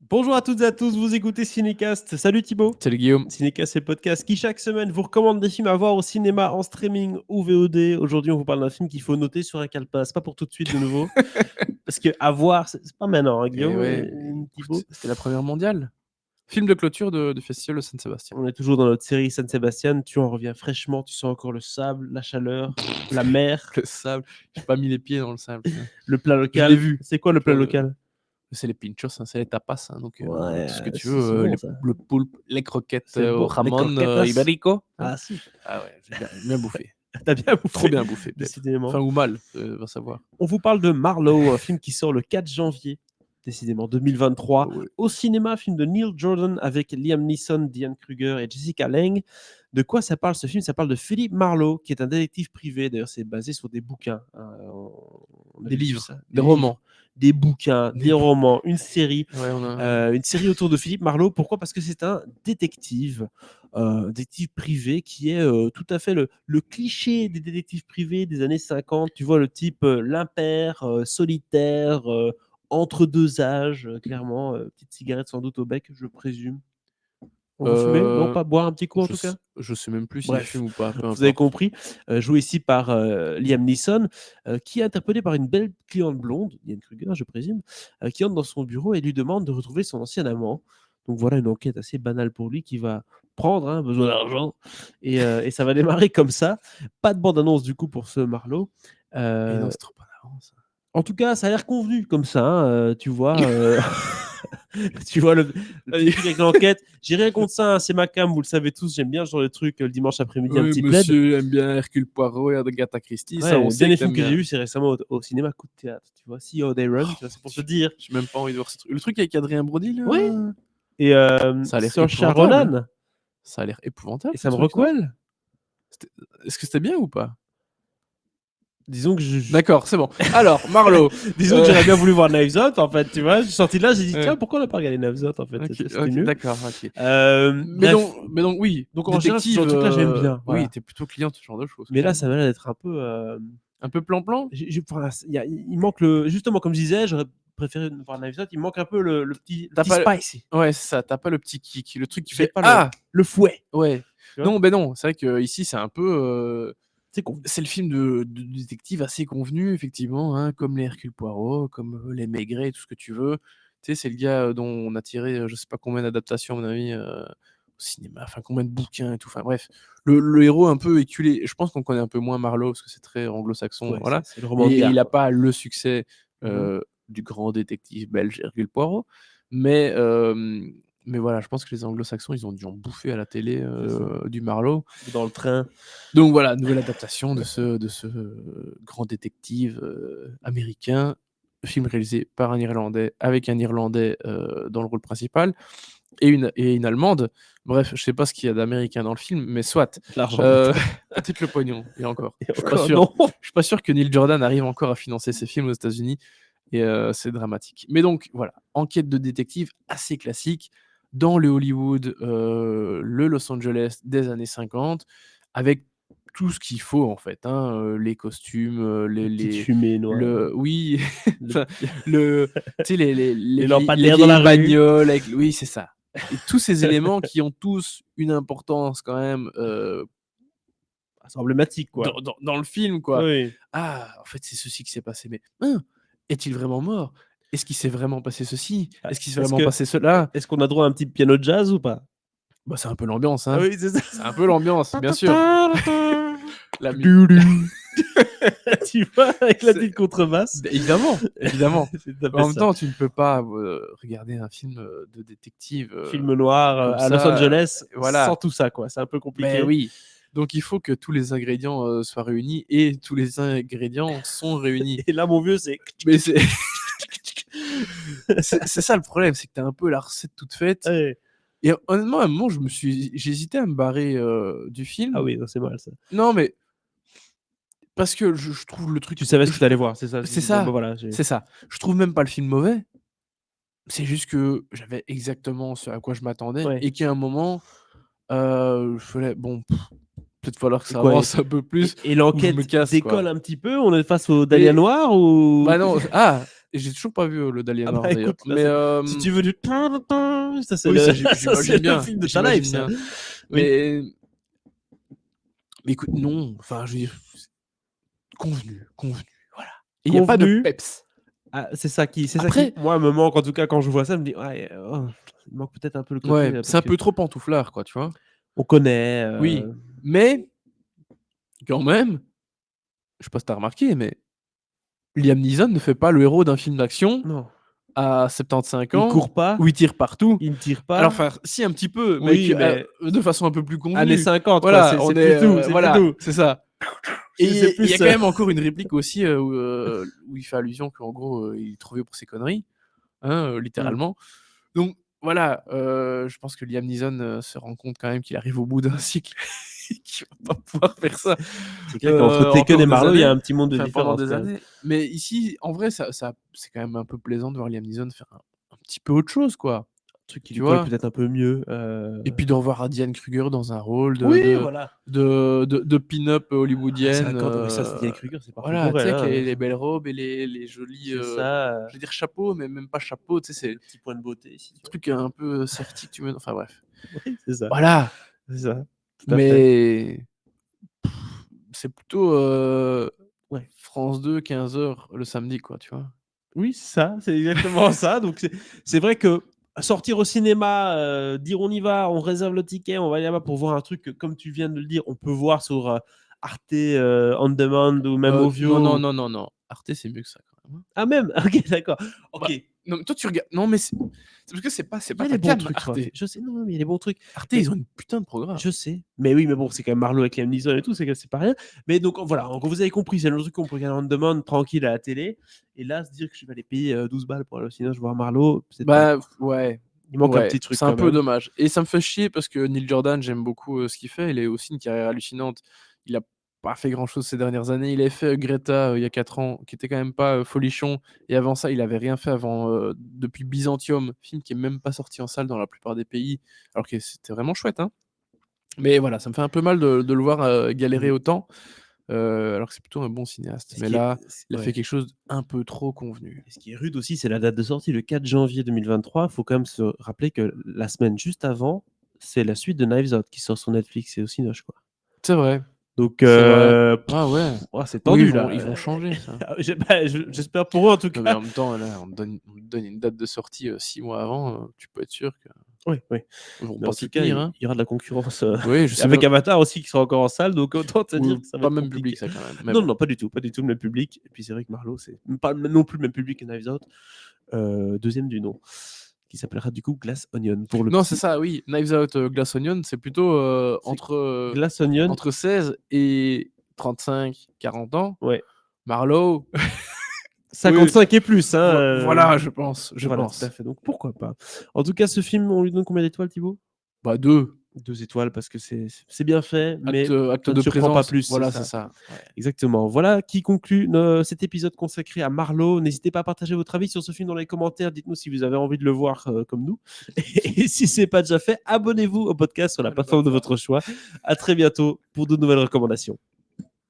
Bonjour à toutes et à tous, vous écoutez Cinécast. Salut Thibaut. Salut Guillaume. Cinécast, c'est le podcast qui chaque semaine vous recommande des films à voir au cinéma, en streaming ou VOD. Aujourd'hui, on vous parle d'un film qu'il faut noter sur un calepin. C'est pas pour tout de suite de nouveau, parce que à voir, c'est pas maintenant, hein, Et Guillaume ouais, et Thibaut. écoute, c'était la première mondiale. Film de clôture du Festival de San-Sébastien. On est toujours dans notre série San Sebastian. Tu en reviens fraîchement, tu sens encore le sable, la chaleur, la mer, Le sable, j'ai pas mis les pieds dans le sable. Putain. le plat Je local. l'ai vu. C'est quoi le plat Genre, local? c'est les pinchos, hein, c'est les tapas. Donc, Ouais, tout ce que tu c'est veux. bon ça. Le poulpe, les croquettes C'est au bon. Les jamon croquetas. ibérico. Ah si, Ah ouais, j'ai bien bouffé. t'as bien bouffé. Trop bien bouffé, peut-être. Décidément. Enfin, ou mal, va savoir. On vous parle de Marlowe, un film qui sort le 4 janvier, décidément 2023, Ouais. au cinéma, film de Neil Jordan avec Liam Neeson, Diane Kruger et Jessica Lange. De quoi ça parle ce film? Ça parle de Philip Marlowe, qui est un détective privé. D'ailleurs, c'est basé sur des bouquins. On a Des vu livres, ça. des romans. Des bouquins, des romans, une série. Ouais, on a... Une série autour de Philippe Marlowe. Pourquoi? Parce que c'est un détective privé qui est tout à fait le cliché des détectives privés des années 50. Tu vois le type l'impair, solitaire, entre deux âges, clairement. Petite cigarette sans doute au bec, je présume. On veut fumer? Non, pas boire un petit coup en tout cas? je sais même plus s'il Bref, fume ou pas, peu vous avez importe. compris. Joué ici par Liam Neeson, qui est interpellé par une belle cliente blonde, Diane Kruger, je présume, qui entre dans son bureau et lui demande de retrouver son ancien amant. Donc voilà une enquête assez banale pour lui qui va prendre, hein, besoin d'argent. Et ça va démarrer comme ça. Pas de bande-annonce du coup pour ce Marlowe. Et non, Euh, c'est trop en avance. En tout cas, ça a l'air convenu comme ça, hein, tu vois. Tu vois le petit truc avec l'enquête. J'ai rien contre ça, hein, c'est ma cam, vous le savez tous. J'aime bien ce genre de truc le dimanche après-midi, un Oui, petit plaid. monsieur aime bien Hercule Poirot et Agatha Christie, ça Ouais, on le sait dernier que film t'aimes que j'ai bien. vu, c'est récemment au cinéma, coup de théâtre. Tu vois, See How They Run, tu vois, c'est pour te dire. J'ai même pas envie de voir ce truc. Le truc avec Adrien Brody, là, Ouais. Et ça a l'air Saoirse épouvantable. Ronan Ça a l'air épouvantable, et ce Sam truc, non? Rockwell. Est-ce que c'était bien ou pas? Disons que D'accord, c'est bon. Alors, Marlowe. disons que j'aurais bien voulu voir Knives Out, en fait, tu vois. Je suis sorti de là, j'ai dit, tiens, Ouais. pourquoi on n'a pas regardé Knives Out, en fait? C'était Ok, nul. d'accord, ok. Bref. Mais donc, oui, Donc en général, ce genre détective, de truc-là, j'aime bien. oui, Voilà. t'es plutôt client de ce genre de choses, Mais là, clairement. ça m'a l'air d'être un peu. Un peu plan-plan? Enfin, il manque le. Justement, comme je disais, j'aurais préféré voir Knives Out. Il manque un peu le petit T'as pas... spicy. Ouais, c'est ça, t'as pas le petit kick, le truc qui J'ai fait pas ah! le fouet. Ouais. Tu vois, Non, ben non, c'est vrai que ici c'est un peu. c'est con. C'est le film de détective assez convenu, effectivement, hein, comme les Hercule Poirot, comme les Maigret, tout ce que tu veux. Tu sais, c'est le gars dont on a tiré je sais pas combien d'adaptations, à mon avis, au cinéma, enfin combien de bouquins et tout. Enfin bref, le héros un peu éculé. Je pense qu'on connaît un peu moins Marlowe parce que c'est très anglo-saxon, Ouais, voilà. c'est le roman de Et gare, il n'a quoi. pas le succès Mhm. du grand détective belge Hercule Poirot, mais mais voilà, je pense que les anglo-saxons, ils ont dû en bouffer à la télé du Marlowe. Dans le train. Donc voilà, nouvelle adaptation de ce grand détective américain, film réalisé par un Irlandais, avec un Irlandais dans le rôle principal, et une Allemande. Bref, je sais pas ce qu'il y a d'américain dans le film, mais soit. L'argent, Euh, peut-être. peut-être le pognon, et encore. Et Je suis pas encore, sûr. non. Je suis pas sûr que Neil Jordan arrive encore à financer ses films aux États-Unis, et c'est dramatique. Mais donc voilà, enquête de détective assez classique dans le Hollywood, le Los Angeles des années 50, avec tout ce qu'il faut en fait, hein, les costumes, Les petites fumées noires. oui, Le- enfin, tu sais Les les lampadaires dans vieilles la rue. bagnoles avec oui, c'est ça. Et tous ces éléments qui ont tous une importance quand même, Ah, c'est emblématique, quoi. dans le film, quoi. Oui. Ah, en fait, c'est ceci qui s'est passé, mais hein, est-il vraiment mort? Est-ce qu'il s'est vraiment passé ceci? Ah, Est-ce qu'il s'est Est-ce vraiment que passé cela? est-ce qu'on a droit à un petit piano de jazz ou pas? Bah, c'est un peu l'ambiance, Ah hein. oui, c'est ça. C'est un peu l'ambiance, bien sûr. La mu Tu vois, avec la c'est petite contrebasse. évidemment, évidemment. C'est tout à fait En même ça. temps, tu ne peux pas, regarder un film, de détective, Film noir comme à Los ça, Angeles sans voilà. tout ça, quoi. C'est un peu Mais compliqué. oui, donc il faut que tous les ingrédients, soient réunis, et tous les ingrédients sont réunis. Et là, mon vieux, c'est. Mais c'est ça le problème, c'est que tu as un peu la recette toute faite, Ouais. et honnêtement, à un moment, j'hésitais à me barrer, du Ah film. oui, non, c'est mal ça. Non, mais parce que je trouve le truc Tu savais ce que tu allais voir, c'est ça. c'est Bon, bah ça, voilà. c'est ça. Je trouve même pas le film mauvais, c'est juste que j'avais exactement ce à quoi je m'attendais, Ouais. et qu'à un moment, je faisais: «Bon, peut-être falloir que Et ça quoi avance un peu plus et ou je me l'enquête casse, quoi». décolle un petit peu? On est face au Dahlia Mais Noir ou bah non, ah! Et j'ai toujours pas vu, le Dahlia Ah Noir bah d'ailleurs. écoute, là, Mais, si tu veux du ça c'est oui, le ça ça c'est j'imagine le bien, film de ta life j'imagine ça. bien. Oui. Mais écoute, non, enfin, je veux dire, convenu, voilà. Et il y a pas de Convenu. peps. Ah, c'est ça qui, Après, moi, me manque en tout cas quand je vois ça, je me dis: «Ouais, oh, il manque peut-être un peu le côté, ouais, c'est parce un que peu trop pantouflard, quoi, tu vois? on connaît, Oui, mais quand même, je sais pas si tu as remarqué, mais Liam Neeson ne fait pas le héros d'un film d'action non, à 75 il ans court pas, où il tire partout. il ne tire Alors pas. enfin, si un petit peu, mais Oui, mais de façon un peu plus années convenue. 50 quoi, Voilà, c'est on c'est est, plus doux, c'est plus voilà, doux. c'est ça. C'est Et il y a plus, quand même encore une réplique aussi, où il fait allusion qu'en gros, il est trouvé pour ses conneries, hein, mmh. littéralement. Donc voilà, je pense que Liam Neeson, se rend compte quand même qu'il arrive au bout d'un cycle et qu'il va pas pouvoir faire ça, C'est clair qu'entre Taken encore et des Marlowe, il y a années, un petit monde de enfin pendant différence des quand même. années. Mais ici, en vrai, ça c'est quand même un peu plaisant de voir Liam Neeson faire un petit peu autre chose, quoi, Un truc qui lui tu colle vois? peut-être un peu mieux, Et puis de revoir Diane Kruger dans un rôle de oui, de voilà. de pin-up Ah hollywoodienne, 50, mais ça, c'est Diane Kruger, c'est parfait voilà, pour tu sais, elle, avec hein, les belles robes et les jolis, c'est ça, je vais dire chapeaux, mais même pas chapeaux, tu sais, c'est le petit point de beauté si tu veux. truc un peu certi que tu mets enfin bref. Oui, c'est ça, Voilà, c'est ça, tout à fait. mais c'est plutôt, Ouais. France 2 15h le samedi, quoi, tu vois? Oui, c'est ça, c'est exactement ça. Donc c'est vrai que sortir au cinéma, dire: «On y va, on réserve le ticket, on va là-bas» pour voir un truc que, comme tu viens de le dire, on peut voir sur, Arte, On Demand ou même Non, non, Ovio. non, non, non, Arte, c'est mieux que ça quand même, hein. Ah même? OK, d'accord. Bah, OK. non, mais toi tu regardes non, mais c'est parce que c'est Il y pas a ta des bons came, trucs sur Arte. Arte. Je sais, non, non, mais il y a des bons trucs. Arte, Mais ils ont une putain de programme. je sais. Mais oui, mais bon, c'est quand même Marlowe avec Liam Neeson et tout, c'est pas rien. Mais donc voilà, donc vous avez compris, c'est le truc qu'on peut regarder on demande tranquille à la télé. Et là, se dire que je vais aller payer 12 balles pour aller au cinéma, je vais voir Marlowe, peut-être pas. Bah, ouais, Il manque un ouais, petit truc c'est un quand peu même. dommage et ça me fait chier parce que Neil Jordan, j'aime beaucoup, ce qu'il fait. Il a aussi une carrière hallucinante. Il a pas fait grand chose ces dernières années. Il avait fait, Greta, il y a 4 ans, qui était quand même pas, folichon et avant ça, il avait rien fait avant, depuis Byzantium, film qui est même pas sorti en salle dans la plupart des pays, alors que c'était vraiment chouette, hein. Mais voilà, ça me fait un peu mal de le voir, galérer Mmh. autant, alors que c'est plutôt un bon cinéaste. Ce Mais qui est là, c il a fait ouais. quelque chose d'un peu trop convenu. Et ce qui est rude aussi, c'est la date de sortie, le 4 janvier 2023. Il faut quand même se rappeler que la semaine juste avant, c'est la suite de Knives Out qui sort sur Netflix, c'est aussi noche, quoi. C'est vrai, Donc c'est vrai. Ah ouais. oh, c'est Oui, tendu ils là, vont changer ça. j'espère pour eux en tout Non, mais cas. en même temps, là, on te donne une date de sortie, 6 mois avant, tu peux être sûr qu'ils Oui, oui. vont Mais en pas tout s'y cas, tenir, il hein. y aura de la concurrence, Oui, je sais avec même Avatar aussi qui sera encore en salle, donc autant te oui, dire que ça va pas être même compliqué. public ça quand même, mais Non, bon. non, pas du tout le même public. Et puis c'est vrai que Marlowe, c'est pas non plus le même public que Knives Out. 2e du nom, qui s'appellera du coup Glass Onion pour le Non, c'est petit. ça, oui, Knives Out, Glass Onion, c'est plutôt, C'est Glass Onion, entre 16 et 35-40 ans. ouais, Marlowe, oui, 55 et plus, hein, voilà, je pense, je voilà, tout à pense. fait, donc pourquoi pas. En tout cas, ce film, on lui donne combien d'étoiles, Thibaut? Bah 2 2 étoiles parce que c'est bien fait, mais acte ça ne de surprend pas présence, plus, c'est voilà, c'est ça. ça, ouais. Exactement. Voilà qui conclut cet épisode consacré à Marlowe. N'hésitez pas à partager votre avis sur ce film dans les commentaires. Dites-nous si vous avez envie de le voir comme nous. Et si ce n'est pas déjà fait, abonnez-vous au podcast sur la plateforme de votre choix. À très bientôt pour de nouvelles recommandations.